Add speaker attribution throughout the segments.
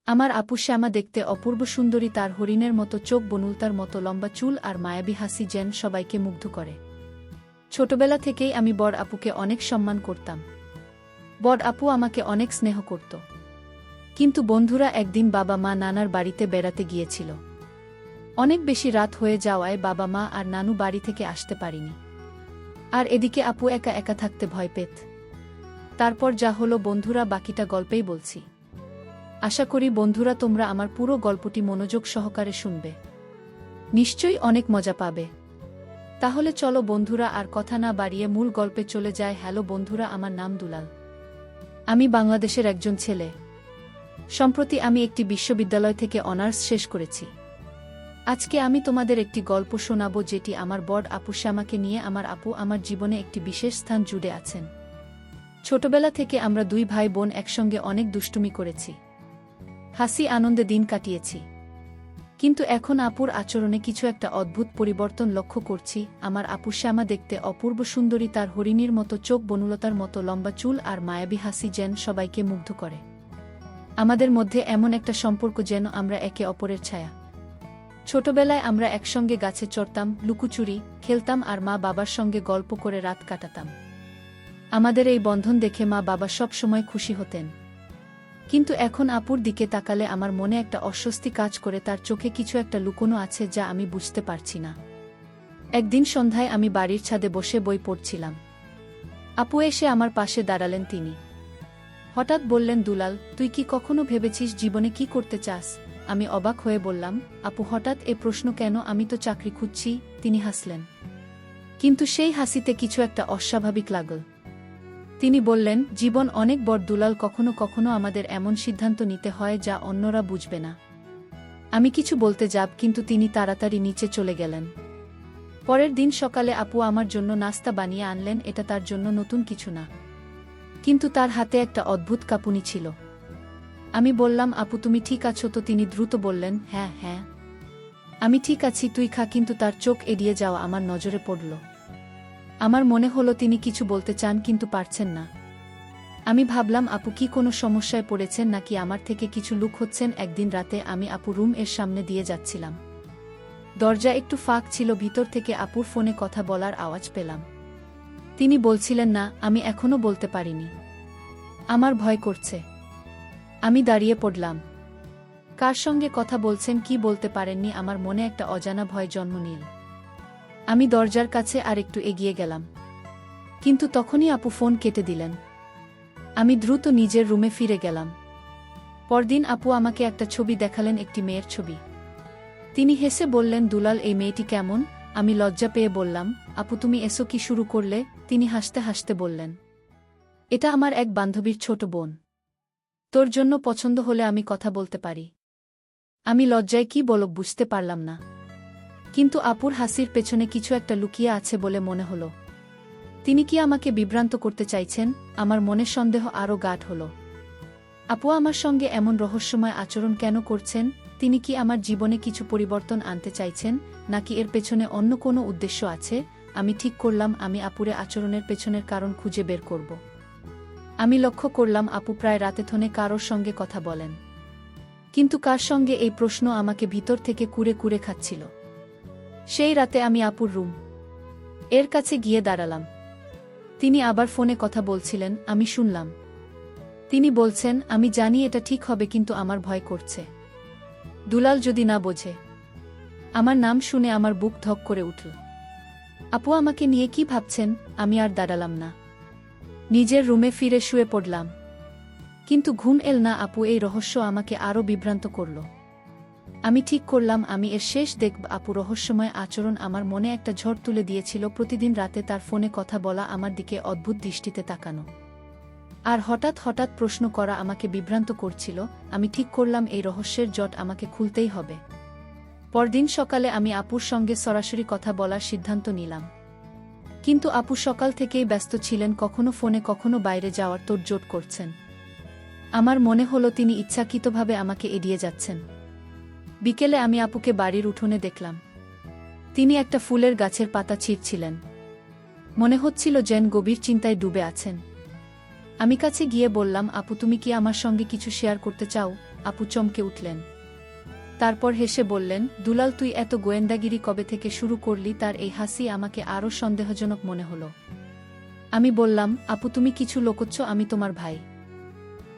Speaker 1: আমার আপু শ্যামা দেখতে অপূর্ব সুন্দরী, তার হরিণের মতো চোখ, বনুলতার মতো লম্বা চুল আর মায়াবী হাসি যেন সবাইকে মুগ্ধ করে। ছোটবেলা থেকেই আমি বড় আপুকে অনেক সম্মান করতাম। বড় আপু আমাকে অনেক স্নেহ করত। কিন্তু বন্ধুরা, একদিন বাবা মা নানার বাড়িতে বেড়াতে গিয়েছিল। অনেক বেশি রাত হয়ে যাওয়ায় বাবা মা আর নানু বাড়ি থেকে আসতে পারিনি। আর এদিকে আপু একা একা থাকতে ভয় পেত। তারপর যা হলো বন্ধুরা, বাকিটা গল্পেই বলছি। আশা করি বন্ধুরা তোমরা আমার পুরো গল্পটি মনোযোগ সহকারে শুনবে। নিশ্চয়ই অনেক মজা পাবে। তাহলে চলো বন্ধুরা, আর কথা না বাড়িয়ে মূল গল্পে চলে যায়। হ্যালো বন্ধুরা, আমার নাম দুলাল। আমি বাংলাদেশের একজন ছেলে। সম্প্রতি আমি একটি বিশ্ববিদ্যালয় থেকে অনার্স শেষ করেছি। আজকে আমি তোমাদের একটি গল্প শোনাবো, যেটি আমার বড় আপু শ্যামাকে নিয়ে। আমার আপু আমার জীবনে একটি বিশেষ স্থান জুড়ে আছেন। ছোটবেলা থেকে আমরা দুই ভাই বোন একসঙ্গে অনেক দুষ্টুমি করেছি, হাসি আনন্দে দিন কাটিয়েছি। কিন্তু এখন আপুর আচরণে কিছু একটা অদ্ভুত পরিবর্তন লক্ষ্য করছি। আমার আপু শ্যামা দেখতে অপূর্ব সুন্দরী, তার হরিণীর মতো চোখ, বনলতার মতো লম্বা চুল আর মায়াবী হাসি যেন সবাইকে মুগ্ধ করে। আমাদের মধ্যে এমন একটা সম্পর্ক যেন আমরা একে অপরের ছায়া। ছোটবেলায় আমরা একসঙ্গে গাছে চড়তাম, লুকোচুরি খেলতাম আর মা বাবার সঙ্গে গল্প করে রাত কাটাতাম। আমাদের এই বন্ধন দেখে মা বাবা সব সময় খুশি হতেন। কিন্তু এখন আপুর দিকে তাকালে আমার মনে একটা অস্বস্তি কাজ করে। তার চোখে কিছু একটা লুকোনো আছে যা আমি বুঝতে পারছি না। একদিন সন্ধ্যায় আমি বাড়ির ছাদে বসে বই পড়ছিলাম। আপু এসে আমার পাশে দাঁড়ালেন। তিনি হঠাৎ বললেন, দুলাল, তুই কি কখনো ভেবেছিস জীবনে কি করতে চাস? আমি অবাক হয়ে বললাম, আপু হঠাৎ এ প্রশ্ন কেন? আমি তো চাকরি খুঁজছি। তিনি হাসলেন, কিন্তু সেই হাসিতে কিছু একটা অস্বাভাবিক লাগল। তিনি বললেন, জীবন অনেক বড় দুলাল, কখনো কখনো আমাদের এমন সিদ্ধান্ত নিতে হয় যা অন্যরা বুঝবে না। আমি কিছু বলতে যাব, কিন্তু তিনি তাড়াতাড়ি নিচে চলে গেলেন। পরের দিন সকালে আপু আমার জন্য নাস্তা বানিয়ে আনলেন। এটা তার জন্য নতুন কিছু না, কিন্তু তার হাতে একটা অদ্ভুত কাঁপুনি ছিল। আমি বললাম, আপু তুমি ঠিক আছো তো? তিনি দ্রুত বললেন, হ্যাঁ হ্যাঁ আমি ঠিক আছি, তুই খা। কিন্তু তার চোখ এড়িয়ে যাওয়া আমার নজরে পড়ল। আমার মনে হলো তিনি কিছু বলতে চান কিন্তু পারছেন না। আমি ভাবলাম, আপু কি কোনো সমস্যায় পড়েছেন নাকি আমার থেকে কিছু লুকোচ্ছেন। একদিন রাতে আমি আপু রুম এর সামনে দিয়ে যাচ্ছিলাম। দরজা একটু ফাঁক ছিল, ভিতর থেকে আপুর ফোনে কথা বলার আওয়াজ পেলাম। তিনি বলছিলেন, না আমি এখনো বলতে পারিনি, আমার ভয় করছে। আমি দাঁড়িয়ে পড়লাম। কার সঙ্গে কথা বলছেন, কি বলতে পারেননি? আমার মনে একটা অজানা ভয় জন্ম নিল। আমি দরজার কাছে আর একটু এগিয়ে গেলাম, কিন্তু তখনই আপু ফোন কেটে দিলেন। আমি দ্রুত নিজের রুমে ফিরে গেলাম। পরদিন আপু আমাকে একটা ছবি দেখালেন, একটি মেয়ের ছবি। তিনি হেসে বললেন, দুলাল, এই মেয়েটি কেমন? আমি লজ্জা পেয়ে বললাম, আপু তুমি এসো কি শুরু করলে? তিনি হাসতে হাসতে বললেন, এটা আমার এক বান্ধবীর ছোট বোন। তোর জন্য পছন্দ হলে আমি কথা বলতে পারি। আমি লজ্জায় কি বলব বুঝতে পারলাম না, কিন্তু আপুর হাসির পেছনে কিছু একটা লুকিয়ে আছে বলে মনে হলো। তিনি কি আমাকে বিভ্রান্ত করতে চাইছেন? আমার মনে সন্দেহ আরও গাঢ় হল। আপু আমার সঙ্গে এমন রহস্যময় আচরণ কেন করছেন? তিনি কি আমার জীবনে কিছু পরিবর্তন আনতে চাইছেন, নাকি এর পেছনে অন্য কোনো উদ্দেশ্য আছে? আমি ঠিক করলাম আমি আপুরে আচরণের পেছনের কারণ খুঁজে বের করব। আমি লক্ষ্য করলাম আপু প্রায় রাতে ফোনে কারোর সঙ্গে কথা বলেন, কিন্তু কার সঙ্গে, এই প্রশ্ন আমাকে ভিতর থেকে কুরে কুরে খাচ্ছিল। সেই রাতে আমি আপুর রুম এর কাছে গিয়ে দাঁড়ালাম। তিনি আবার ফোনে কথা বলছিলেন। আমি শুনলাম তিনি বলছেন, আমি জানি এটা ঠিক হবে, কিন্তু আমার ভয় করছে। দুলাল যদি না বোঝে। আমার নাম শুনে আমার বুক ধক করে উঠল। আপু আমাকে নিয়ে কি ভাবছেন? আমি আর দাঁড়ালাম না, নিজের রুমে ফিরে শুয়ে পড়লাম। কিন্তু ঘুম এল না। আপু এই রহস্য আমাকে আরও বিভ্রান্ত করল। আমি ঠিক করলাম আমি এর শেষ দেখব। আপু রহস্যময় আচরণ আমার মনে একটা ঝড় তুলে দিয়েছিল। প্রতিদিন রাতে তার ফোনে কথা বলা, আমার দিকে অদ্ভুত দৃষ্টিতে তাকানো, আর হঠাৎ হঠাৎ প্রশ্ন করা আমাকে বিভ্রান্ত করছিল। আমি ঠিক করলাম এই রহস্যের জট আমাকে খুলতেই হবে। পরদিন সকালে আমি আপুর সঙ্গে সরাসরি কথা বলার সিদ্ধান্ত নিলাম, কিন্তু আপু সকাল থেকেই ব্যস্ত ছিলেন, কখনো ফোনে কখনো বাইরে যাওয়ার তোড়জোড় করছেন। আমার মনে হলো তিনি ইচ্ছাকৃতভাবে আমাকে এড়িয়ে যাচ্ছেন। বিকেলে আমি আপুকে বাড়ির উঠোনে দেখলাম। তিনি একটা ফুলের গাছের পাতা ছিঁড়ছিলেন। মনে হচ্ছিল যেন গভীর চিন্তায় ডুবে আছেন। আমি কাছে গিয়ে বললাম, আপু তুমি কি আমার সঙ্গে কিছু শেয়ার করতে চাও? আপু চমকে উঠলেন। তারপর হেসে বললেন, দুলাল তুই এত গোয়েন্দাগিরি কবে থেকে শুরু করলি? তার এই হাসি আমাকে আরও সন্দেহজনক মনে হলো। আমি বললাম, আপু তুমি কিছু লুকোচ্ছ, আমি তোমার ভাই,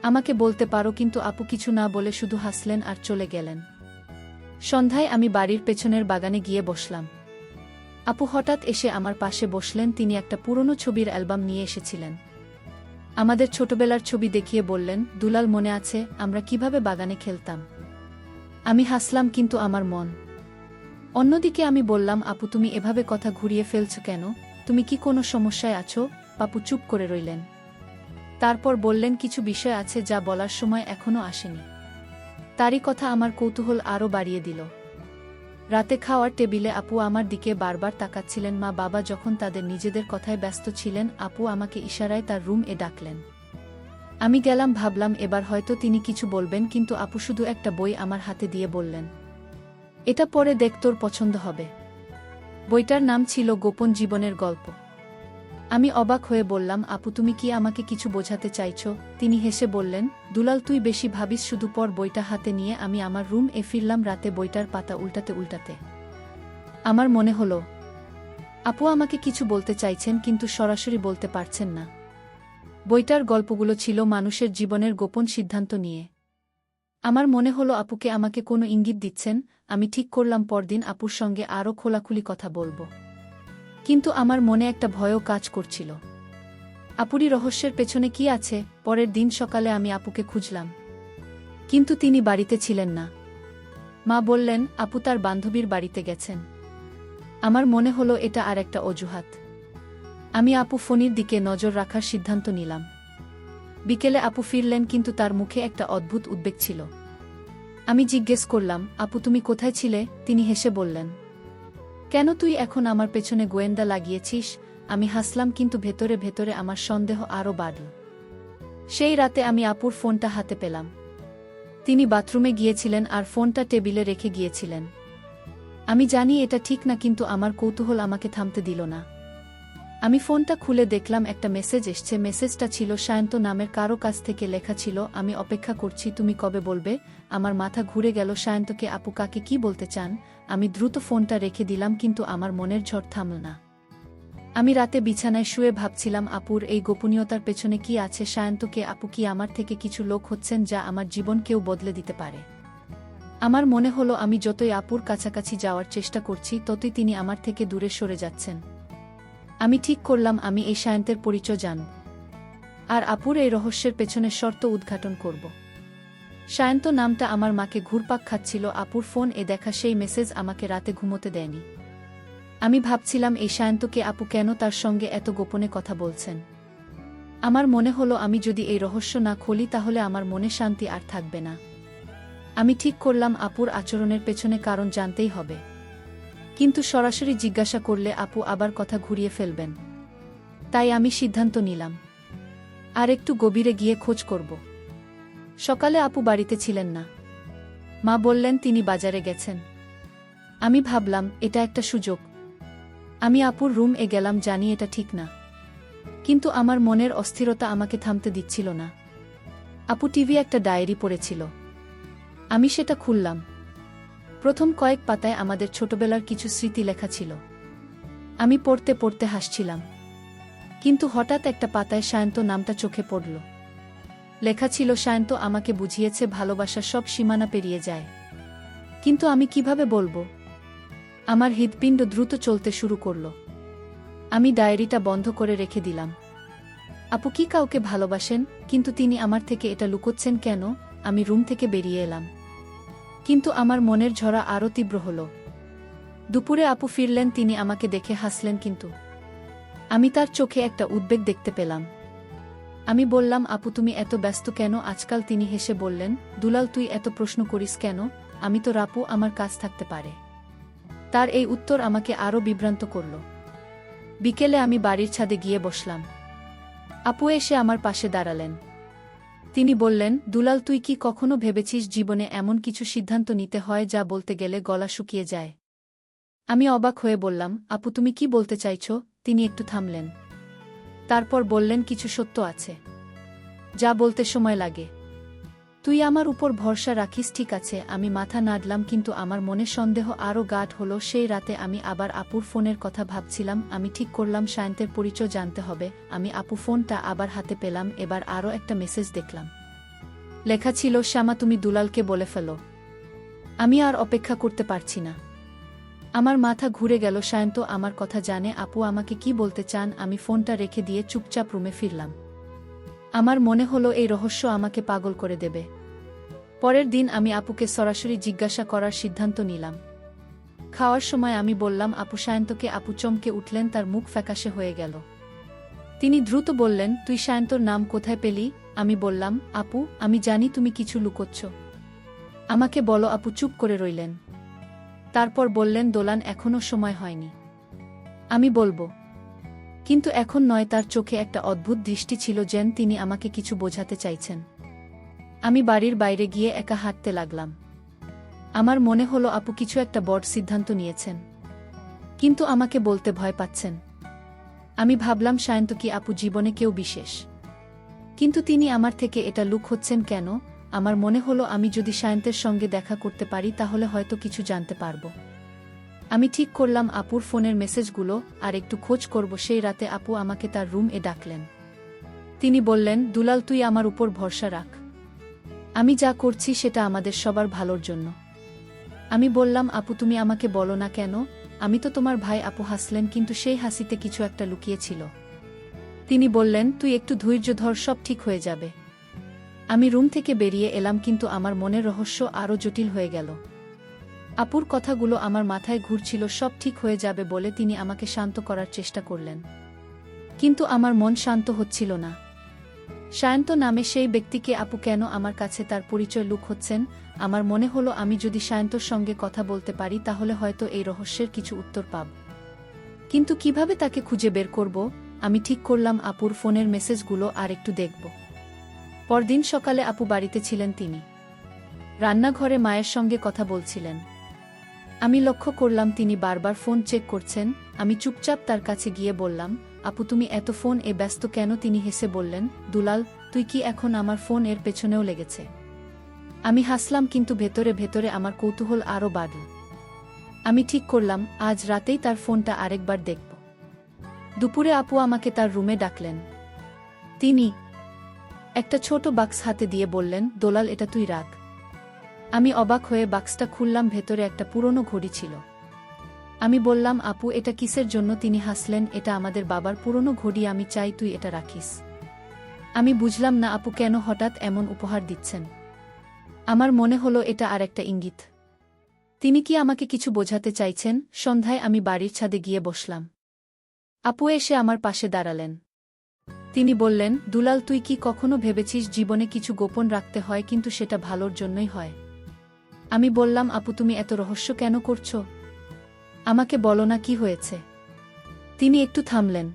Speaker 1: আমাকে বলতে পারো। কিন্তু আপু কিছু না বলে শুধু হাসলেন আর চলে গেলেন। সন্ধ্যায় আমি বাড়ির পেছনের বাগানে গিয়ে বসলাম। আপু হঠাৎ এসে আমার পাশে বসলেন। তিনি একটা পুরনো ছবির অ্যালবাম নিয়ে এসেছিলেন। আমাদের ছোটবেলার ছবি দেখিয়ে বললেন, দুলাল মনে আছে আমরা কিভাবে বাগানে খেলতাম? আমি হাসলাম, কিন্তু আমার মন অন্যদিকে। আমি বললাম, আপু তুমি এভাবে কথা ঘুরিয়ে ফেলছ কেন? তুমি কি কোনো সমস্যায় আছো? আপু চুপ করে রইলেন। তারপর বললেন, কিছু বিষয় আছে যা বলার সময় এখনো আসেনি। তারই কথা আমার কৌতূহল আরও বাড়িয়ে দিল। রাতে খাওয়ার টেবিলে আপু আমার দিকে বারবার তাকাচ্ছিলেন। মা বাবা যখন তাদের নিজেদের কথায় ব্যস্ত ছিলেন, আপু আমাকে ইশারায় তার রুম এ ডাকলেন। আমি গেলাম, ভাবলাম এবার হয়তো তিনি কিছু বলবেন, কিন্তু আপু শুধু একটা বই আমার হাতে দিয়ে বললেন, এটা পড়ে দেখ, তোর পছন্দ হবে। বইটার নাম ছিল গোপন জীবনের গল্প। আমি অবাক হয়ে বললাম, আপু তুমি কি আমাকে কিছু বোঝাতে চাইছ? তিনি হেসে বললেন, দুলাল তুই বেশি ভাবিস, শুধু পর। বইটা হাতে নিয়ে আমি আমার রুম এ ফিরলাম। রাতে বইটার পাতা উল্টাতে উল্টাতে আমার মনে হলো আপু আমাকে কিছু বলতে চাইছেন, কিন্তু সরাসরি বলতে পারছেন না। বইটার গল্পগুলো ছিল মানুষের জীবনের গোপন সিদ্ধান্ত নিয়ে। আমার মনে হলো আপুকে আমাকে কোনো ইঙ্গিত দিচ্ছেন। আমি ঠিক করলাম পরদিন আপুর সঙ্গে আরও খোলাখুলি কথা বলবো। কিন্তু আমার মনে একটা ভয়ও কাজ করছিল। আপুরই রহস্যের পেছনে কি আছে? পরের দিন সকালে আমি আপুকে খুঁজলাম, কিন্তু তিনি বাড়িতে ছিলেন না। মা বললেন, আপু তার বান্ধবীর বাড়িতে গেছেন। আমার মনে হলো এটা আর একটা অজুহাত। আমি আপু ফোনের দিকে নজর রাখার সিদ্ধান্ত নিলাম। বিকেলে আপু ফিরলেন, কিন্তু তার মুখে একটা অদ্ভুত উদ্বেগ ছিল। আমি জিজ্ঞেস করলাম, আপু তুমি কোথায় ছিলে? তিনি হেসে বললেন, কেন তুই এখন আমার পেছনে গোয়েন্দা লাগিয়েছিস? আমি হাসলাম, কিন্তু ভেতরে ভেতরে আমার সন্দেহ আরও বাড়ল। সেই রাতে আমি আপুর ফোনটা হাতে পেলাম। তিনি বাথরুমে গিয়েছিলেন আর ফোনটা টেবিলে রেখে গিয়েছিলেন। আমি জানি এটা ঠিক না, কিন্তু আমার কৌতূহল আমাকে থামতে দিল না। আমি ফোনটা খুলে দেখলাম একটা মেসেজ এসছে। মেসেজটা ছিল সায়ন্ত নামের কারো কাছ থেকে লেখা ছিল, আমি অপেক্ষা করছি, তুমি কবে বলবে? আমার মাথা ঘুরে গেল। সায়ন্তকে আপু কাকে কি বলতে চান? আমি দ্রুত ফোনটা রেখে দিলাম, কিন্তু আমার মনের ঝড় থামল না। আমি রাতে বিছানায় শুয়ে ভাবছিলাম, আপুর এই গোপনীয়তার পেছনে কি আছে? সায়ন্তকে আপু কি আমার থেকে কিছু লোক হচ্ছেন যা আমার জীবনকেও বদলে দিতে পারে? আমার মনে হলো আমি যতই আপুর কাছাকাছি যাওয়ার চেষ্টা করছি, ততই তিনি আমার থেকে দূরে সরে যাচ্ছেন। আমি ঠিক করলাম আমি এই সায়ন্তের পরিচয় জানব, আর আপুর এই রহস্যের পেছনে শর্ত উদ্ঘাটন করব। সায়ন্ত নামটা আমার মাকে ঘুরপাক খাচ্ছিল। আপুর ফোন এ দেখা সেই মেসেজ আমাকে রাতে ঘুমোতে দেয়নি। আমি ভাবছিলাম, এই সায়ন্তকে আপু কেন তার সঙ্গে এত গোপনে কথা বলছেন? আমার মনে হলো আমি যদি এই রহস্য না খুলি, তাহলে আমার মনে শান্তি আর থাকবে না। আমি ঠিক করলাম আপুর আচরণের পেছনে কারণ জানতেই হবে, কিন্তু সরাসরি জিজ্ঞাসা করলে আপু আবার কথা ঘুরিয়ে ফেলবেন। তাই আমি সিদ্ধান্ত নিলাম আর একটু গভীরে গিয়ে খোঁজ করব। সকালে আপু বাড়িতে ছিলেন না। মা বললেন তিনি বাজারে গেছেন। আমি ভাবলাম এটা একটা সুযোগ। আমি আপুর রুম এ গেলাম, জানি এটা ঠিক না, কিন্তু আমার মনের অস্থিরতা আমাকে থামতে দিচ্ছিল না। আপু টিভি একটা ডায়েরি পড়েছিল। আমি সেটা খুললাম। প্রথম কয়েক পাতায় আমাদের ছোটবেলার কিছু স্মৃতি লেখা ছিল। আমি পড়তে পড়তে হাসছিলাম, কিন্তু হঠাৎ একটা পাতায় সায়ন্ত নামটা চোখে পড়ল। লেখা ছিল, সায়ন্ত আমাকে বুঝিয়েছে ভালোবাসা সব সীমানা পেরিয়ে যায়। কিন্তু আমি কিভাবে বলবো? আমার হৃৎপিণ্ড দ্রুত চলতে শুরু করল। আমি ডায়েরিটা বন্ধ করে রেখে দিলাম। আপু কি কাউকে ভালোবাসেন? কিন্তু তিনি আমার থেকে এটা লুকোচ্ছেন কেন? আমি রুম থেকে বেরিয়ে এলাম, কিন্তু আমার মনের ঝরা আরও তীব্র হল। দুপুরে আপু ফিরলেন। তিনি আমাকে দেখে হাসলেন, কিন্তু আমি তার চোখে একটা উদ্বেগ দেখতে পেলাম। আমি বললাম, আপু তুমি এত ব্যস্ত কেন আজকাল? তিনি হেসে বললেন, দুলাল তুই এত প্রশ্ন করিস কেন? আমি তো রাপু, আমার কাজ থাকতে পারে। তার এই উত্তর আমাকে আরও বিভ্রান্ত করল। বিকেলে আমি বাড়ির ছাদে গিয়ে বসলাম। আপু এসে আমার পাশে দাঁড়ালেন। তিনি বললেন, দুলাল তুই কি কখনো ভেবেছিস জীবনে এমন কিছু সিদ্ধান্ত নিতে হয় যা বলতে গেলে গলা শুকিয়ে যায়? আমি অবাক হয়ে বললাম, আপু তুমি কি বলতে চাইছ? তিনি একটু থামলেন, তারপর বললেন, কিছু সত্য আছে যা বলতে সময় লাগে। তুই আমার উপর ভরসা রাখিস ঠিক আছে। আমি মাথা নাড়লাম, কিন্তু আমার মনে সন্দেহ আরও গাঢ় হলো। সেই রাতে আমি আবার আপুর ফোনের কথা ভাবছিলাম। আমি ঠিক করলাম সায়ন্তের পরিচয় জানতে হবে। আমি আপু ফোনটা আবার হাতে পেলাম। এবার আরও একটা মেসেজ দেখলাম। লেখা ছিল, শ্যামা তুমি দুলালকে বলে ফেলো। আমি আর অপেক্ষা করতে পারছি না। আমার মাথা ঘুরে গেল। সায়ন্ত আমার কথা জানে, আপু আমাকে কি বলতে চান? আমি ফোনটা রেখে দিয়ে চুপচাপ রুমে ফিরলাম। আমার মনে হলো এই রহস্য আমাকে পাগল করে দেবে। পরের দিন আমি আপুকে সরাসরি জিজ্ঞাসা করার সিদ্ধান্ত নিলাম। খাওয়ার সময় আমি বললাম আপু সায়ন্তকে। আপু চমকে উঠলেন, তার মুখ ফ্যাকাশে হয়ে গেল। তিনি দ্রুত বললেন, তুই সায়ন্তর নাম কোথায় পেলি? আমি বললাম, আপু আমি জানি তুমি কিছু লুকোচ্ছ, আমাকে বলো। আপু চুপ করে রইলেন। তারপর বললেন, দোলান এখনও সময় হয়নি, আমি বলবো, কিন্তু এখন নয়। তার চোখে একটা অদ্ভুত দৃষ্টি ছিল, যেন তিনি আমাকে কিছু বোঝাতে চাইছেন। আমি বাড়ির বাইরে গিয়ে একা হাঁটতে লাগলাম। আমার মনে হলো আপু কিছু একটা বড় সিদ্ধান্ত নিয়েছেন, কিন্তু আমাকে বলতে ভয় পাচ্ছেন। আমি ভাবলাম সায়ন্ত কি আপু জীবনে কেউ বিশেষ, কিন্তু তিনি আমার থেকে এটা লুকোচ্ছেন কেন? আমার মনে হলো আমি যদি সায়ন্তের সঙ্গে দেখা করতে পারি তাহলে হয়তো কিছু জানতে পারব। আমি ঠিক করলাম আপুর ফোনের মেসেজগুলো আর একটু খোঁজ করব। সেই রাতে আপু আমাকে তার রুম এ ডাকলেন। তিনি বললেন, দুলাল তুই আমার উপর ভরসা রাখ, আমি যা করছি সেটা আমাদের সবার ভালোর জন্য। আমি বললাম, আপু তুমি আমাকে বলো না কেন? আমি তো তোমার ভাই। আপু হাসলেন, কিন্তু সেই হাসিতে কিছু একটা লুকিয়েছিল। তিনি বললেন, তুই একটু ধৈর্য ধর, সব ঠিক হয়ে যাবে। আমি রুম থেকে বেরিয়ে এলাম, কিন্তু আমার মনের রহস্য আরও জটিল হয়ে গেল। আপুর কথাগুলো আমার মাথায় ঘুরছিল। সব ঠিক হয়ে যাবে বলে তিনি আমাকে শান্ত করার চেষ্টা করলেন, কিন্তু আমার মন শান্ত হচ্ছিল না। সায়ন্ত নামে সেই ব্যক্তিকে আপু কেন আমার কাছে তার পরিচয় লুকোচ্ছেন? আমার মনে হলো আমি যদি সায়ন্তর সঙ্গে কথা বলতে পারি তাহলে হয়তো এই রহস্যের কিছু উত্তর পাব। কিন্তু কিভাবে তাকে খুঁজে বের করব? আমি ঠিক করলাম আপুর ফোনের মেসেজগুলো আর একটু দেখব। পরদিন সকালে আপু বাড়িতে ছিলেন। তিনি রান্নাঘরে মায়ের সঙ্গে কথা বলছিলেন। আমি লক্ষ্য করলাম তিনি বারবার ফোন চেক করছেন। আমি চুপচাপ তার কাছে গিয়ে বললাম, আপু তুমি এত ফোন এ ব্যস্ত কেন? তিনি হেসে বললেন, দুলাল তুই কি এখন আমার ফোন এর পেছনেও লেগেছে? আমি হাসলাম, কিন্তু ভেতরে ভেতরে আমার কৌতূহল আরও বাড়ল। আমি ঠিক করলাম আজ রাতেই তার ফোনটা আরেকবার দেখব। দুপুরে আপু আমাকে তার রুমে ডাকলেন। তিনি একটা ছোট বাক্স হাতে দিয়ে বললেন, দোলাল এটা তুই রাখ। আমি অবাক হয়ে বাক্সটা খুললাম। ভেতরে একটা পুরনো ঘড়ি ছিল। আমি বললাম, আপু এটা কিসের জন্য? তিনি হাসলেন, এটা আমাদের বাবার পুরনো ঘড়ি, আমি চাই তুই এটা রাখিস। আমি বুঝলাম না আপু কেন হঠাৎ এমন উপহার দিচ্ছেন। আমার মনে হলো এটা আর একটা ইঙ্গিত। তিনি কি আমাকে কিছু বোঝাতে চাইছেন? সন্ধ্যায় আমি বাড়ির ছাদে গিয়ে বসলাম। আপু এসে আমার পাশে দাঁড়ালেন। তিনি বললেন, দুলাল তুই কি কখনো ভেবেছিস জীবনে কিছু গোপন রাখতে হয়, কিন্তু সেটা ভালোর জন্যই হয়? আমি বললাম, আপু তুমি এত রহস্য কেন করছো? আমাকে বলো না কি হয়েছে। তিনি একটু থামলেন,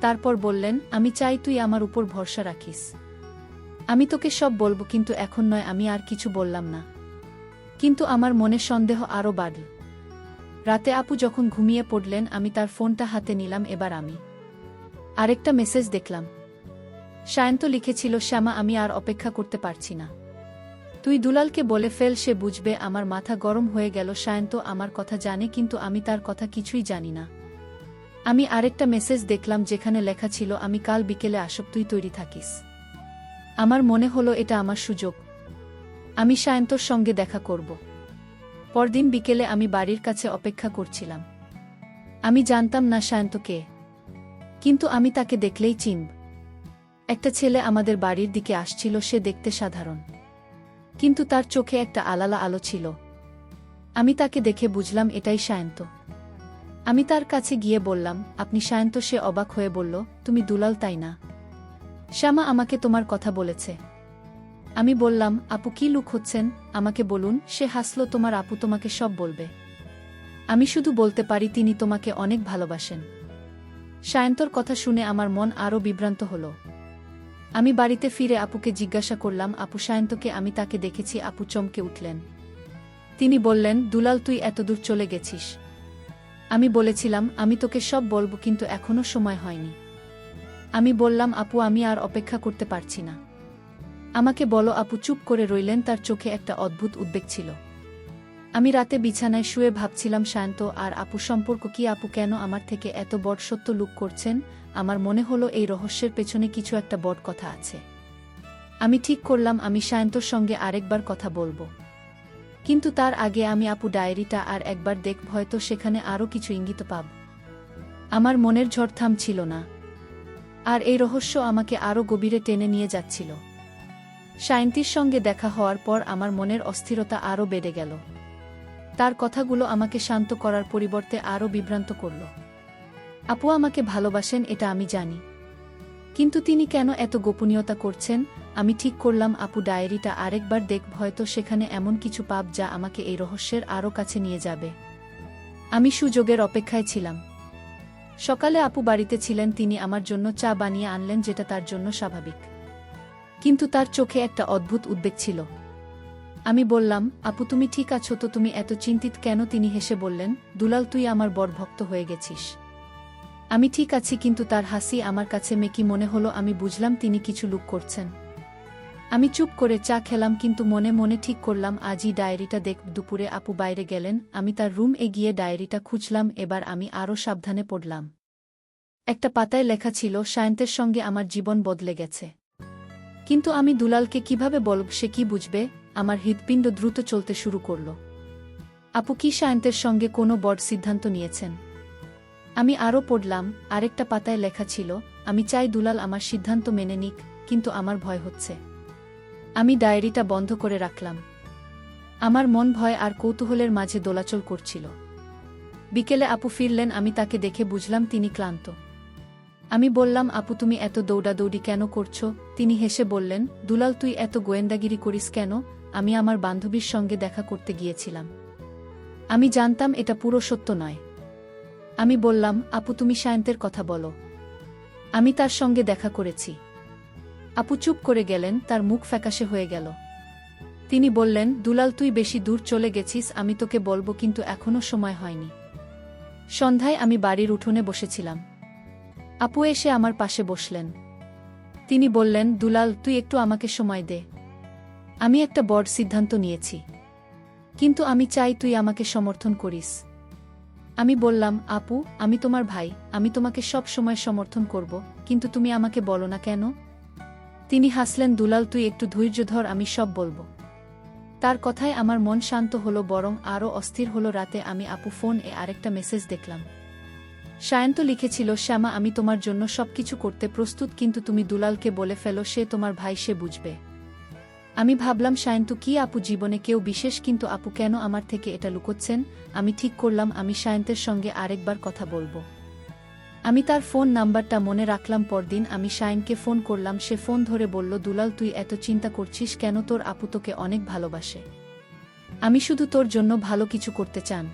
Speaker 1: তারপর বললেন, আমি চাই তুই আমার উপর ভরসা রাখিস। আমি তোকে সব বলবো, কিন্তু এখন নয়। আমি আর কিছু বললাম না, কিন্তু আমার মনে সন্দেহ আরও বাড়ল। রাতে আপু যখন ঘুমিয়ে পড়লেন আমি তার ফোনটা হাতে নিলাম। এবার আমি আরেকটা মেসেজ দেখলাম। সায়ন্ত লিখেছিল, শ্যামা আমি আর অপেক্ষা করতে পারছি না, তুই দুলালকে বলে ফেল, সে বুঝবে। আমার মাথা গরম হয়ে গেল। সায়ন্ত আমার কথা জানে, কিন্তু আমি তার কথা কিছুই জানি না। আমি আরেকটা মেসেজ দেখলাম যেখানে লেখা ছিল, আমি কাল বিকেলে আসব, তুই তৈরি থাকিস। আমার মনে হলো এটা আমার সুযোগ, আমি সায়ন্তর সঙ্গে দেখা করব। পরদিন বিকেলে আমি বাড়ির কাছে অপেক্ষা করছিলাম। আমি জানতাম না সায়ন্ত কে, কিন্তু আমি তাকে দেখলেই চিনব। একটা ছেলে আমাদের বাড়ির দিকে আসছিল। সে দেখতে সাধারণ, কিন্তু তার চোখে একটা আলাদা আলো ছিল। আমি তাকে দেখে বুঝলাম এটাই সায়ন্ত। আমি তার কাছে গিয়ে বললাম, আপনি সায়ন্ত? সে অবাক হয়ে বলল, তুমি দুলাল তাই না? শ্যামা আমাকে তোমার কথা বলেছে। আমি বললাম, আপু কি লুকোচ্ছেন? আমাকে বলুন। সে হাসল, তোমার আপু তোমাকে সব বলবে। আমি শুধু বলতে পারি তিনি তোমাকে অনেক ভালোবাসেন। সায়ন্তর কথা শুনে আমার মন আরও বিভ্রান্ত হল। আমি বাড়িতে ফিরে আপুকে জিজ্ঞাসা করলাম, আপু সায়ন্তকে? আমি তাকে দেখেছি। আপু চমকে উঠলেন। তিনি বললেন, দুলাল তুই এতদূর চলে গেছিস? আমি বলেছিলাম আমি তোকে সব বলবো, কিন্তু এখনো সময় হয়নি। আমি বললাম, আপু আমি আর অপেক্ষা করতে পারছি না। আমাকে বলো আপু চুপ করে রইলেন, তার চোখে একটা অদ্ভুত উদ্বেগ ছিল। আমি রাতে বিছানায় শুয়ে ভাবছিলাম সায়ন্ত আর আপু সম্পর্ক কি, আপু কেন আমার থেকে এত বড় সত্য লুক করছেন। আমার মনে হলো এই রহস্যের পেছনে কিছু একটা বড় কথা আছে। আমি ঠিক করলাম আমি সায়ন্তর সঙ্গে আরেকবার কথা বলবো, কিন্তু তার আগে আমি আপু ডায়েরিটা আর একবার দেখব, হয়তো সেখানে আরও কিছু ইঙ্গিত পাব। আমার মনের ঝড় থামছিল না, আর এই রহস্য আমাকে আরও গভীরে টেনে নিয়ে যাচ্ছিল। সায়ন্তীর সঙ্গে দেখা হওয়ার পর আমার মনের অস্থিরতা আরও বেড়ে গেল। তার কথাগুলো আমাকে শান্ত করার পরিবর্তে আরও বিভ্রান্ত করল। আপু আমাকে ভালোবাসেন এটা আমি জানি, কিন্তু তিনি কেন এত গোপনীয়তা করছেন। আমি ঠিক করলাম আপু ডায়েরিটা আরেকবার দেখব, হয়তো সেখানে এমন কিছু পাব যা আমাকে এই রহস্যের আরও কাছে নিয়ে যাবে। আমি সুযোগের অপেক্ষায় ছিলাম। সকালে আপু বাড়িতে ছিলেন, তিনি আমার জন্য চা বানিয়ে আনলেন, যেটা তার জন্য স্বাভাবিক, কিন্তু তার চোখে একটা অদ্ভুত উদ্বেগ ছিল। আমি বললাম, আপু তুমি ঠিক আছো তো, তুমি এত চিন্তিত কেন? তিনি হেসে বললেন, দুলাল তুই আমার বড় ভক্ত হয়ে গেছিস। আমি ঠিক আছি, কিন্তু তার হাসি আমার কাছে মেকি মনে হলো। আমি বুঝলাম তিনি কিছু লুক করছেন। আমি চুপ করে চা খেলাম, কিন্তু মনে মনে ঠিক করলাম আজই ডায়েরিটা দেখব। দুপুরে আপু বাইরে গেলেন, আমি তার রুম এগিয়ে ডায়েরিটা খুঁজলাম। এবার আমি আরও সাবধানে পড়লাম। একটা পাতায় লেখা ছিল, সায়ন্তের সঙ্গে আমার জীবন বদলে গেছে, কিন্তু আমি দুলালকে কিভাবে বলব, সে কি বুঝবে? আমার হৃৎপিণ্ড দ্রুত চলতে শুরু করল। আপু কি সায়ন্তের সঙ্গে কোনো বড় সিদ্ধান্ত নিয়েছেন? আমি আরও পড়লাম। আরেকটা পাতায় লেখা ছিল, আমি চাই দুলাল আমার সিদ্ধান্ত মেনে নিক, কিন্তু আমার ভয় হচ্ছে। আমি ডায়েরিটা বন্ধ করে রাখলাম। আমার মন ভয় আর কৌতূহলের মাঝে দোলাচল করছিল। বিকেলে আপু ফিরলেন, আমি তাকে দেখে বুঝলাম তিনি ক্লান্ত। আমি বললাম, আপু তুমি এত দৌড়াদৌড়ি কেন করছো? তিনি হেসে বললেন, দুলাল তুই এত গোয়েন্দাগিরি করিস কেন? আমি আমার বান্ধবীর সঙ্গে দেখা করতে গিয়েছিলাম। আমি জানতাম এটা পুরো সত্য নয়। আমি বললাম, আপু তুমি সায়ন্তের কথা বলো, আমি তার সঙ্গে দেখা করেছি। আপু চুপ করে গেলেন, তার মুখ ফ্যাকাশে হয়ে গেল। তিনি বললেন, দুলাল তুই বেশি দূর চলে গেছিস। আমি তোকে বলবো, কিন্তু এখনও সময় হয়নি। সন্ধ্যায় আমি বাড়ির উঠোনে বসেছিলাম। আপু এসে আমার পাশে বসলেন। তিনি বললেন, দুলাল তুই একটু আমাকে সময় দে। আমি একটা বড় সিদ্ধান্ত নিয়েছি, কিন্তু আমি চাই তুই আমাকে সমর্থন করিস। আমি বললাম, আপু আমি তোমার ভাই, আমি তোমাকে সব সময় সমর্থন করব, কিন্তু তুমি আমাকে বলো না কেন? তিনি হাসলেন, দুলাল তুই একটু ধৈর্য ধর, আমি সব বলবো। তার কথায় আমার মন শান্ত হলো, বরং আরও অস্থির হলো। রাতে আমি আপু ফোন-এ আরেকটা মেসেজ দেখলাম। সায়ন্ত লিখেছিল, শ্যামা আমি তোমার জন্য সবকিছু করতে প্রস্তুত, কিন্তু তুমি দুলালকে বলে ফেলো, সে তোমার ভাই, সে বুঝবে। আমি ভাবলাম সায়ন্ত কি আপু জীবনে কেউ বিশেষ, কিন্তু আপু কেন আমার থেকে এটা লুকোচ্ছেন? আমি ঠিক করলাম আমি সায়ন্তের সঙ্গে আরেকবার কথা বলবো। আমি তার ফোন নাম্বারটা মনে রাখলাম। পরদিন আমি সায়নকে ফোন করলাম। সে ফোন ধরে বলল, দুলাল তুই এত চিন্তা করছিস কেন? তোর আপু তোকে অনেক ভালোবাসে, আমি শুধু তোর জন্য ভালো কিছু করতে চান।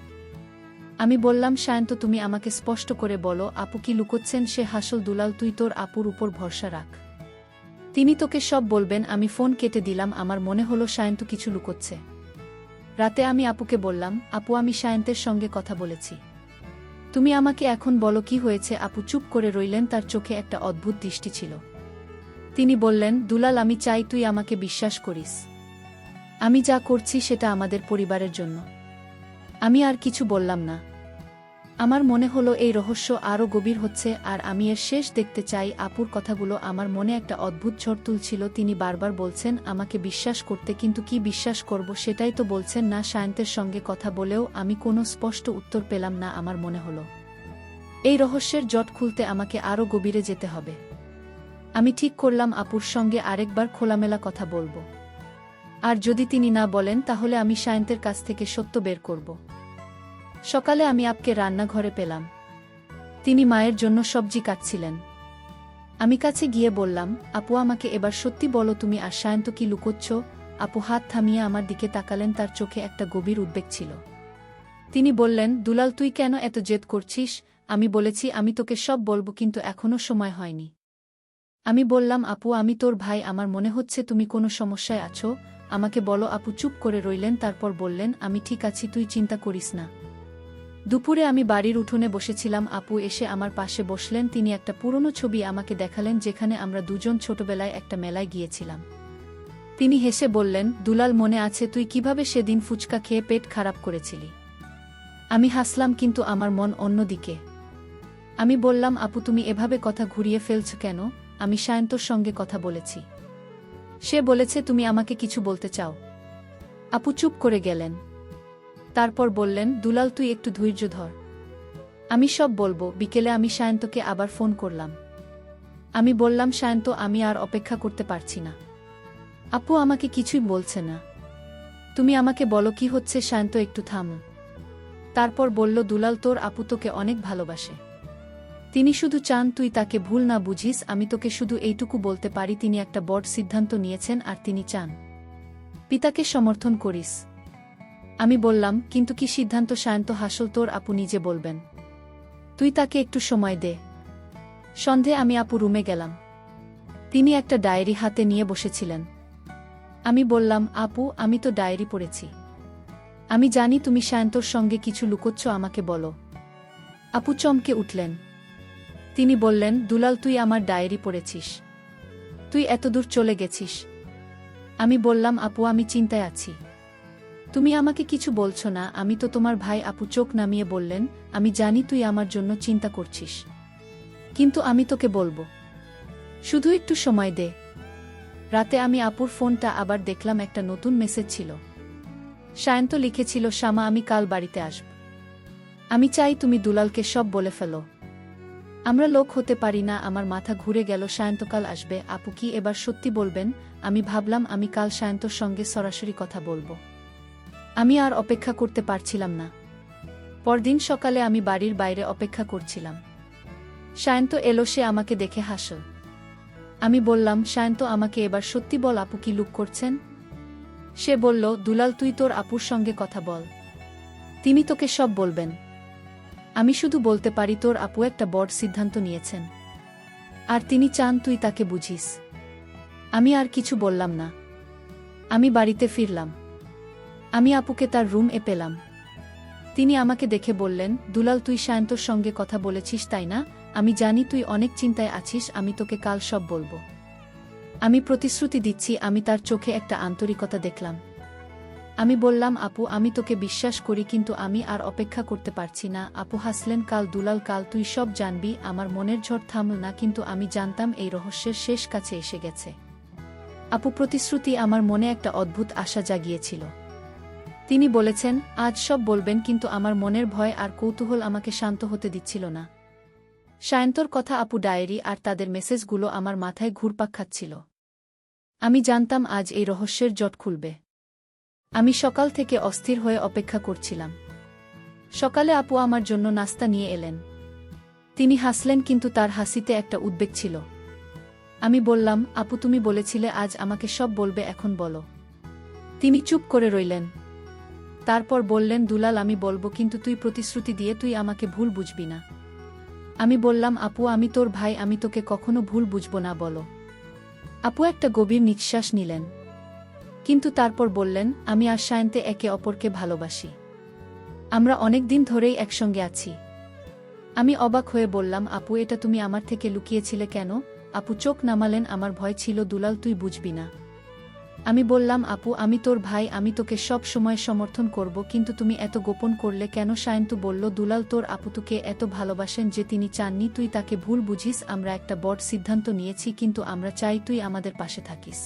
Speaker 1: আমি বললাম, সায়ন্ত তুমি আমাকে স্পষ্ট করে বলো, আপু কি লুকোচ্ছেন? সে হাসল, দুলাল তুই তোর আপুর উপর ভরসা রাখ, তিনি তোকে সব বলবেন। আমি ফোন কেটে দিলাম। আমার মনে হলো সায়ন্ত কিছু লুকোচ্ছে। রাতে আমি আপুকে বললাম, আপু আমি সায়ন্তের সঙ্গে কথা বলেছি, তুমি আমাকে এখন বলো কি হয়েছে? আপু চুপ করে রইলেন, তার চোখে একটা অদ্ভুত দৃষ্টি ছিল। তিনি বললেন, দুলাল আমি চাই তুই আমাকে বিশ্বাস করিস। আমি যা করছি সেটা আমাদের পরিবারের জন্য। আমি আর কিছু বললাম না। আমার মনে হলো এই রহস্য আরও গভীর হচ্ছে, আর আমি এর শেষ দেখতে চাই। আপুর কথাগুলো আমার মনে একটা অদ্ভুত ঝড় তুলছিল। তিনি বারবার বলছেন আমাকে বিশ্বাস করতে, কিন্তু কি বিশ্বাস করব সেটাই তো বলছেন না। সায়ন্তের সঙ্গে কথা বলেও আমি কোনো স্পষ্ট উত্তর পেলাম না। আমার মনে হলো এই রহস্যের জট খুলতে আমাকে আরও গভীরে যেতে হবে। আমি ঠিক করলাম আপুর সঙ্গে আরেকবার খোলামেলা কথা বলবো, আর যদি তিনি না বলেন তাহলে আমি সায়ন্তের কাছ থেকে সত্য বের করব। সকালে আমি আপকে রান্নাঘরে পেলাম। তিনি মায়ের জন্য সবজি কাটছিলেন। আমি কাছে গিয়ে বললাম, আপু আমাকে এবার সত্যি বলো, তুমি আর সায়ন্ত কি লুকোচ্ছ? আপু হাত থামিয়ে আমার দিকে তাকালেন, তার চোখে একটা গভীর উদ্বেগ ছিল। তিনি বললেন, দুলাল তুই কেন এত জেদ করছিস? আমি বলেছি আমি তোকে সব বলবো, কিন্তু এখনও সময় হয়নি। আমি বললাম, আপু আমি তোর ভাই, আমার মনে হচ্ছে তুমি কোনো সমস্যায় আছো, আমাকে বলো। আপু চুপ করে রইলেন, তারপর বললেন, আমি ঠিক আছি, তুই চিন্তা করিস না। দুপুরে আমি বাড়ির উঠোনে বসেছিলাম। আপু এসে আমার পাশে বসলেন। তিনি একটা পুরনো ছবি আমাকে দেখালেন, যেখানে আমরা দুজন ছোটবেলায় একটা মেলায় গিয়েছিলাম। তিনি হেসে বললেন, দুলাল, মনে আছে তুই কিভাবে সেদিন ফুচকা খেয়ে পেট খারাপ করেছিলি? আমি হাসলাম, কিন্তু আমার মন অন্যদিকে। আমি বললাম, আপু তুমি এভাবে কথা ঘুরিয়ে ফেলছ কেন? আমি সায়ন্তর সঙ্গে কথা বলেছি। সে বলেছে তুমি আমাকে কিছু বলতে চাও। আপু চুপ করে গেলেন। তারপর বললেন, দুলাল তুই একটু ধৈর্য ধর, আমি সব বলবো। বিকেলে আমি সায়ন্তকে আবার ফোন করলাম। আমি বললাম, সায়ন্ত, আমি আর অপেক্ষা করতে পারছি না। আপু আমাকে কিছুই বলছে না, তুমি আমাকে বলো কি হচ্ছে। সায়ন্ত একটু থাম, তারপর বলল, দুলাল, তোর আপু তোকে অনেক ভালোবাসে। তিনি শুধু চান তুই তাকে ভুল না বুঝিস। আমি তোকে শুধু এইটুকু বলতে পারি, তিনি একটা বড় সিদ্ধান্ত নিয়েছেন আর তিনি চান পিতাকে সমর্থন করিস। আমি বললাম, কিন্তু কি সিদ্ধান্ত? সায়ন্ত হাসল, তোর আপু নিজে বলবেন, তুই তাকে একটু সময় দে। সন্ধে আমি আপু রুমে গেলাম। তিনি একটা ডায়েরি হাতে নিয়ে বসেছিলেন। আমি বললাম, আপু, আমি তো ডায়েরি পড়েছি। আমি জানি তুমি সায়ন্তর সঙ্গে কিছু লুকোচ্ছ, আমাকে বলো। আপু চমকে উঠলেন। তিনি বললেন, দুলাল, তুই আমার ডায়েরি পড়েছিস? তুই এতদূর চলে গেছিস? আমি বললাম, আপু, আমি চিন্তায় আছি। তুমি আমাকে কিছু বলছো না? আমি তো তোমার ভাই। আপু চোখ নামিয়ে বললেন, আমি জানি তুই আমার জন্য চিন্তা করছিস, কিন্তু আমি তোকে বলবো, শুধু একটু সময় দে। রাতে আমি আপুর ফোনটা আবার দেখলাম, একটা নতুন মেসেজ ছিল। সায়ন্ত লিখেছিল, শামা, আমি কাল বাড়িতে আসব। আমি চাই তুমি দুলালকে সব বলে ফেলো। আমরা লোক হতে পারি না। আমার মাথা ঘুরে গেল। সায়ন্ত কাল আসবে? আপু কি এবার সত্যি বলবেন? আমি ভাবলাম, আমি কাল সায়ন্তর সঙ্গে সরাসরি কথা বলবো। আমি আর অপেক্ষা করতে পারছিলাম না। পরদিন সকালে আমি বাড়ির বাইরে অপেক্ষা করছিলাম। সায়ন্ত এলো। সে আমাকে দেখে হাসল। আমি বললাম, সায়ন্ত, আমাকে এবার সত্যি বল, আপু কি লুক করছেন? সে বলল, দুলাল, তুই তোর আপুর সঙ্গে কথা বল, তিনি তোকে সব বলবেন। আমি শুধু বলতে পারি, তোর আপু একটা বড় সিদ্ধান্ত নিয়েছেন আর তিনি চান তুই তাকে বুঝিস। আমি আর কিছু বললাম না। আমি বাড়িতে ফিরলাম। আমি আপুকে তার রুম এ পেলাম। তিনি আমাকে দেখে বললেন, দুলাল, তুই সায়ন্তর সঙ্গে কথা বলেছিস, তাই না? আমি জানি তুই অনেক চিন্তায় আছিস। আমি তোকে কাল সব বলবো। আমি প্রতিশ্রুতি দিচ্ছি। আমি তার চোখে একটা আন্তরিকতা দেখলাম। আমি বললাম, আপু, আমি তোকে বিশ্বাস করি, কিন্তু আমি আর অপেক্ষা করতে পারছি না। আপু হাসলেন, কাল দুলাল, কাল তুই সব জানবি। আমার মনের ঝড় থামল না, কিন্তু আমি জানতাম এই রহস্যের শেষ কাছে এসে গেছে। আপু প্রতিশ্রুতি আমার মনে একটা অদ্ভুত আশা জাগিয়েছিল। তিনি বলেছেন, আজ সব বলবেন, কিন্তু আমার মনের ভয় আর কৌতূহল আমাকে শান্ত হতে দিচ্ছিল না। সায়ন্তর কথা, আপু ডায়েরি আর তাদের মেসেজগুলো আমার মাথায় ঘুরপাক খাচ্ছিল। আমি জানতাম আজ এই রহস্যের জট খুলবে। আমি সকাল থেকে অস্থির হয়ে অপেক্ষা করছিলাম। সকালে আপু আমার জন্য নাস্তা নিয়ে এলেন। তিনি হাসলেন, কিন্তু তার হাসিতে একটা উদ্বেগ ছিল। আমি বললাম, আপু, তুমি বলেছিলে আজ আমাকে সব বলবে, এখন বলো। তিনি চুপ করে রইলেন। তারপর বললেন, দুলাল, আমি বলবো, কিন্তু তুই প্রতিশ্রুতি দিয়ে তুই আমাকে ভুল বুঝবি না। আমি বললাম, আপু, আমি তোর ভাই, আমি তোকে কখনো ভুল বুঝব না, বলো। আপু একটা গভীর নিঃশ্বাস নিলেন, কিন্তু তারপর বললেন, আমি আর সায়ন্তে একে অপরকে ভালোবাসি। আমরা অনেক দিন ধরেই একসঙ্গে আছি। আমি অবাক হয়ে বললাম, আপু, এটা তুমি আমার থেকে লুকিয়েছিলে কেন? আপু চোখ নামালেন। আমার ভয় ছিল, দুলাল, তুই বুঝবি না। আমি বললাম, আপু, আমি তোর ভাই, আমি তোকে সব সময় সমর্থন করব, কিন্তু তুমি এত গোপন করলে কেন? সায়ন্তু বলল, দুলাল, তোর আপু তোকে এত ভালোবাসেন যে তিনি চাননি তুই তাকে ভুল বুঝিস। আমরা একটা বড় সিদ্ধান্ত নিয়েছি, কিন্তু আমরা চাই তুই আমাদের পাশে থাকিস।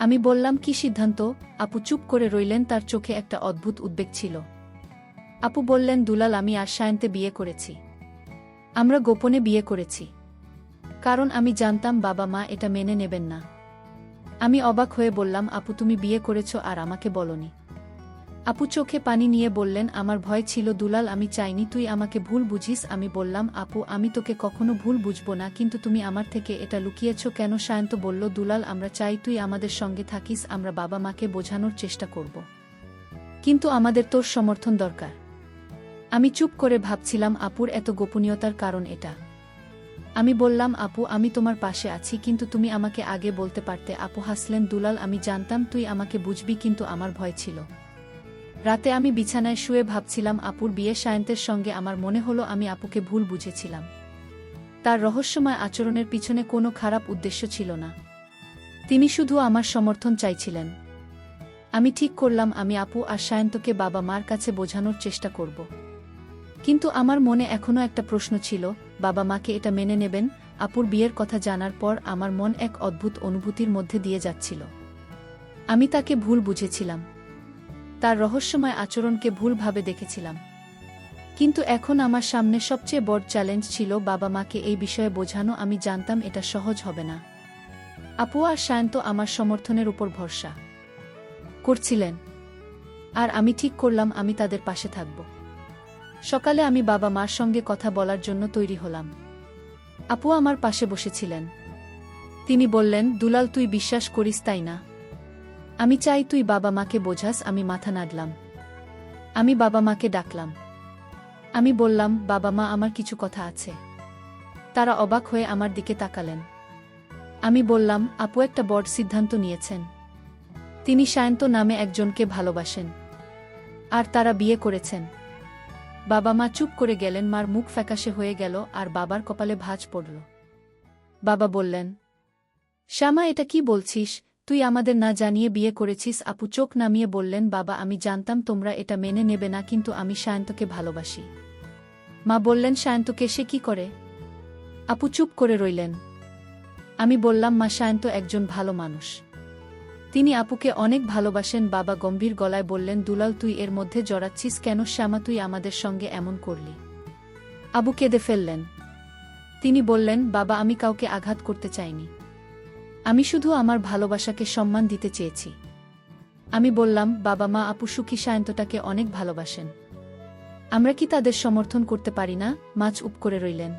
Speaker 1: আমি বললাম, কি সিদ্ধান্ত? আপু চুপ করে রইলেন, তার চোখে একটা অদ্ভুত উদ্বেগ ছিল। আপু বললেন, দুলাল, আমি আর সায়ন্তে বিয়ে করেছি। আমরা গোপনে বিয়ে করেছি, কারণ আমি জানতাম বাবা মা এটা মেনে নেবেন না। আমি অবাক হয়ে বললাম, আপু, তুমি বিয়ে করেছ আর আমাকে বলনি? আপু চোখে পানি নিয়ে বললেন, আমার ভয় ছিল দুলাল, আমি চাইনি তুই আমাকে ভুল বুঝিস। আমি বললাম, আপু, আমি তোকে কখনো ভুল বুঝব না, কিন্তু তুমি আমার থেকে এটা লুকিয়েছ কেন? সায়ন্ত বলল, দুলাল, আমরা চাই তুই আমাদের সঙ্গে থাকিস। আমরা বাবা মাকে বোঝানোর চেষ্টা করব, কিন্তু আমাদের তোর সমর্থন দরকার। আমি চুপ করে ভাবছিলাম আপুর এত গোপনীয়তার কারণ এটা। আমি বললাম, আপু, আমি তোমার পাশে আছি, কিন্তু তুমি আমাকে আগে বলতে পারতে। আপু হাসলেন, দুলাল, আমি জানতাম তুই আমাকে বুঝবি, কিন্তু আমার ভয় ছিল। রাতে আমি বিছানায় শুয়ে ভাবছিলাম আপুর বিয়ে সায়ন্তের সঙ্গে। আমার মনে হলো আমি আপুকে ভুল বুঝেছিলাম। তার রহস্যময় আচরণের পিছনে কোনো খারাপ উদ্দেশ্য ছিল না। তিনি শুধু আমার সমর্থন চাইছিলেন। আমি ঠিক করলাম আমি আপু আর সায়ন্তকে বাবা মার কাছে বোঝানোর চেষ্টা করব। কিন্তু আমার মনে এখনও একটা প্রশ্ন ছিল, বাবা মাকে এটা মেনে নেবেন? আপুর বিয়ের কথা জানার পর আমার মন এক অদ্ভুত অনুভূতির মধ্যে দিয়ে যাচ্ছিল। আমি তাকে ভুল বুঝেছিলাম, তার রহস্যময় আচরণকে ভুলভাবে দেখেছিলাম। কিন্তু এখন আমার সামনে সবচেয়ে বড় চ্যালেঞ্জ ছিল বাবা মাকে এই বিষয়ে বোঝানো। আমি জানতাম এটা সহজ হবে না। আপু আর সায়ন্ত আমার সমর্থনের উপর ভরসা করছিলেন, আর আমি ঠিক করলাম আমি তাদের পাশে থাকব। সকালে আমি বাবা মার সঙ্গে কথা বলার জন্য তৈরি হলাম। আপু আমার পাশে বসেছিলেন। তিনি বললেন, দুলাল, তুই বিশ্বাস করিস তাই না? আমি চাই তুই বাবা মাকে বোঝাস। আমি মাথা নাড়লাম। আমি বাবা মাকে ডাকলাম। আমি বললাম, বাবা মা, আমার কিছু কথা আছে। তারা অবাক হয়ে আমার দিকে তাকালেন। আমি বললাম, আপু একটা বড় সিদ্ধান্ত নিয়েছেন। তিনি সায়ন্ত নামে একজনকে ভালোবাসেন, আর তারা বিয়ে করেছেন। বাবা মা চুপ করে গেলেন। মার মুখ ফ্যাকাশে হয়ে গেল আর বাবার কপালে ভাঁজ পড়ল। বাবা বললেন, শ্যামা, এটা কি বলছিস? তুই আমাদের না জানিয়ে বিয়ে করেছিস? আপু চোখ নামিয়ে বললেন, বাবা, আমি জানতাম তোমরা এটা মেনে নেবে না, কিন্তু আমি সায়ন্তকে ভালোবাসি। মা বললেন, সায়ন্তকে সে কি করে? আপু চুপ করে রইলেন। আমি বললাম, মা, সায়ন্ত একজন ভালো মানুষ। তিনি আপুকে অনেক ভালোবাসেন। বাবা গম্ভীর গলায় বললেন, দুলাল, তুই এর মধ্যে জড়াচ্ছিস কেন? শ্যামা, তুই আমাদের সঙ্গে এমন করলি। আবু কেঁদে ফেললেন। তিনি বললেন, বাবা, আমি কাউকে আঘাত করতে চাইনি। আমি শুধু আমার ভালোবাসাকে সম্মান দিতে চেয়েছি। আমি বললাম, বাবা মা, আপু সুখী, সায়ন্তটাকে অনেক ভালোবাসেন। আমরা কি তাদের সমর্থন করতে পারি না? মা চুপ করে রইলেন।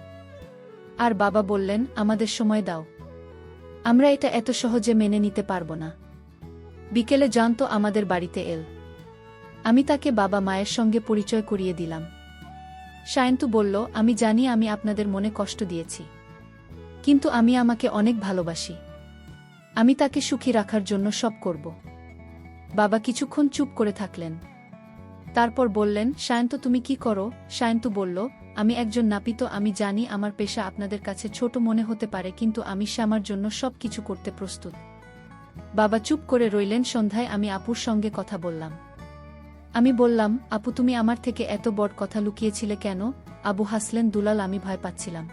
Speaker 1: আর বাবা বললেন, আমাদের সময় দাও। আমরা এটা এত সহজে মেনে নিতে পারব না। বিকেলে জানতো আমাদের বাড়িতে এল। আমি তাকে বাবা মায়ের সঙ্গে পরিচয় করিয়ে দিলাম। সায়ন্তু বলল, আমি জানি আমি আপনাদের মনে কষ্ট দিয়েছি, কিন্তু আমি আমাকে অনেক ভালোবাসি। আমি তাকে সুখী রাখার জন্য সব করব। বাবা কিছুক্ষণ চুপ করে থাকলেন। তারপর বললেন, সায়ন্ত, তুমি কি করো? সায়ন্তু বলল, আমি একজন নাপিত। আমি জানি আমার পেশা আপনাদের কাছে ছোট মনে হতে পারে, কিন্তু আমি শ্যামার জন্য সব কিছু করতে প্রস্তুত। বাবা চুপ করে রইলেন। সন্ধ্যায় আমি আপুর সঙ্গে কথা বললাম। আমি বললাম, আপু, তুমি আমার থেকে এত বড় কথা লুকিয়েছিলে কেন? আবু হাসলেন। দুলাল, আমি ভয় পাচ্ছিলাম।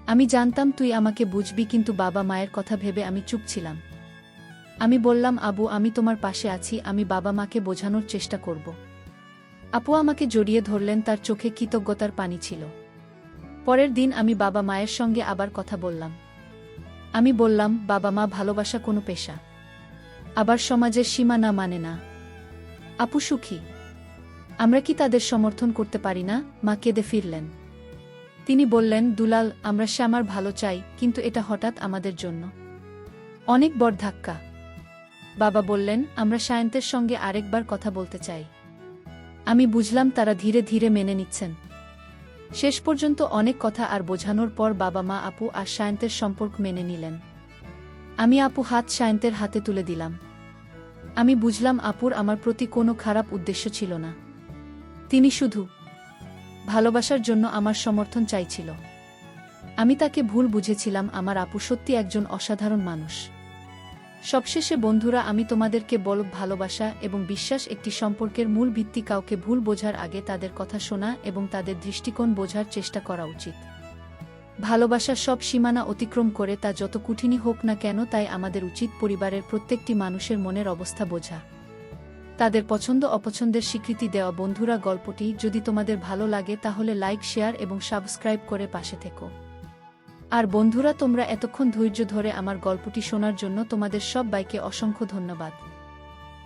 Speaker 1: আমি জানতাম তুই আমাকে বুঝবি, কিন্তু বাবা মায়ের কথা ভেবে আমি চুপ ছিলাম। আমি বললাম, আবু, আমি তোমার পাশে আছি। আমি বাবা মাকে বোঝানোর চেষ্টা করব। আপু আমাকে জড়িয়ে ধরলেন। তার চোখে কৃতজ্ঞতার পানি ছিল। পরের দিন আমি বাবা মায়ের সঙ্গে আবার কথা বললাম। আমি বললাম, বাবা মা, ভালোবাসা কোনো পেশা, আবার সমাজের সীমানা মানে না। আপু সুখী, আমরা কি তাদের সমর্থন করতে পারি না? মা কেঁদে ফিরলেন। তিনি বললেন, দুলাল, আমরা শ্যামার ভালো চাই, কিন্তু এটা হঠাৎ আমাদের জন্য অনেক বড় ধাক্কা। বাবা বললেন, আমরা সায়ন্তের সঙ্গে আরেকবার কথা বলতে চাই। আমি বুঝলাম তারা ধীরে ধীরে মেনে নিচ্ছেন। শেষ পর্যন্ত অনেক কথা আর বোঝানোর পর বাবা মা আপু আর সায়ন্তের সম্পর্ক মেনে নিলেন। আমি আপু হাত সায়ন্তের হাতে তুলে দিলাম। আমি বুঝলাম আপুর আমার প্রতি কোনো খারাপ উদ্দেশ্য ছিল না। তিনি শুধু ভালোবাসার জন্য আমার সমর্থন চাইছিল। আমি তাকে ভুল বুঝেছিলাম। আমার আপু সত্যি একজন অসাধারণ মানুষ। সবশেষে বন্ধুরা, আমি তোমাদেরকে বলব, ভালোবাসা এবং বিশ্বাস একটি সম্পর্কের মূল ভিত্তি। কাউকে ভুল বোঝার আগে তাদের কথা শোনা এবং তাদের দৃষ্টিকোণ বোঝার চেষ্টা করা উচিত। ভালোবাসা সব সীমানা অতিক্রম করে, তা যত কঠিনই হোক না কেন। তাই আমাদের উচিত পরিবারের প্রত্যেকটি মানুষের মনের অবস্থা বোঝা, তাদের পছন্দ অপছন্দের স্বীকৃতি দেওয়া। বন্ধুরা, গল্পটি যদি তোমাদের ভালো লাগে তাহলে লাইক, শেয়ার এবং সাবস্ক্রাইব করে পাশে থেকো। আর বন্ধুরা, তোমরা এতক্ষণ ধৈর্য ধরে আমার গল্পটি শোনার জন্য তোমাদের সবাইকে অসংখ্য ধন্যবাদ।